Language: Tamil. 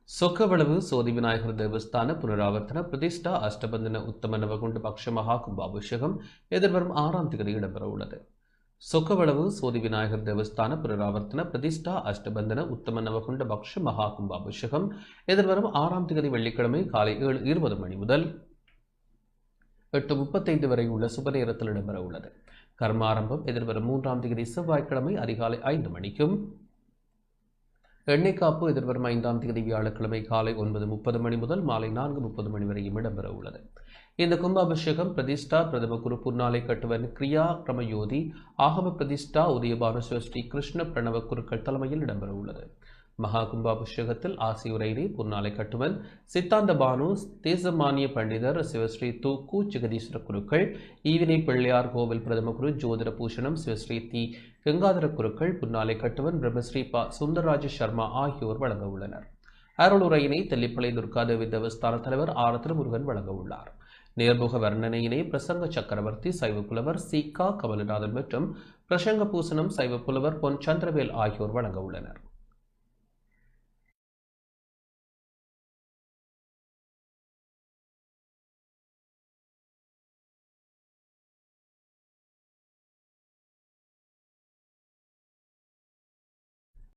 ಸೊಕ್ಕಬಳವು ಸೋದಿ ವಿನಾಯಕರ ದೇವಸ್ಥಾನ ಪುನರಾವರ್ತನ ಪ್ರತಿಷ್ಠಾ ಅಷ್ಟಬಂಧನ ಉತ್ತಮ ನವಗುಂಡ ಪಕ್ಷ ಮಹಾಕುಂಭಾಭಿಷೇகம் எதிர்வரும் 6ஆம் தேதி இடம்பெற உள்ளது. சொக்கவளவு சோதி விநாயகர் தேவஸ்தான புனராவர்த்தன பிரதிஷ்டா அஷ்டபந்தன உத்தம நவகுண்ட பக்ஷ மகா கும்பாபிஷேகம் எதிர்வரும் 6ஆம் தேதி வெள்ளிக்கிழமை காலை 7:20 மணி முதல் 8:35 வரை உள்ள சுப நேரத்தில் இடம்பெற உள்ளது. கர்மாரம்பம் எதிர்வரும் 3ஆம் தேதி செவ்வாய்க்கிழமை அதிகாலை 5 மணிக்கும், எண்ணெய் காப்பு எதிர்வரும் 5ஆம் தேதி வியாழக்கிழமை காலை 9:30 மணி முதல் மாலை 4:30 மணி வரையும் இடம்பெற உள்ளது. இந்த கும்பாபிஷேகம் பிரதிஷ்டா பிரதம குரு புன்னாலை கட்டுவன் கிரியா கிரமயோதி ஆகம பிரதிஷ்டா உதயபான ஸ்ரீ கிருஷ்ண பிரணவ குருக்கள் தலைமையில் இடம்பெற உள்ளது. மகா கும்பாபிஷேகத்தில் ஆசியுரைரி புன்னாலை கட்டுவன் சித்தாந்த பானு தேசமானிய பண்டிதர் சிவஸ்ரீ கு ஜெகதீஸ்வர குருக்கள் ஈவினை பிள்ளையார் கோவில் பிரதம குரு ஜோதிட பூஷணம் சிவஸ்ரீ தி கங்காதர குருக்கள் புன்னாலை கட்டுவன் பிரம்மஸ்ரீ ப சுந்தரராஜ சர்மா ஆகியோர் வழங்க உள்ளனர். அருளுரையினை தெல்லிப்பளை துர்காதேவி தேவஸ்தான தலைவர் ஆர் திருமுருகன் வழங்க உள்ளார். நேர்முக வர்ணனையினை பிரசங்க சக்கரவர்த்தி சைவ புலவர் சி கா கமலநாதன் மற்றும் பிரசங்க பூசணம் சைவ புலவர் பொன் சந்திரவேல் ஆகியோர் வழங்க உள்ளனர்.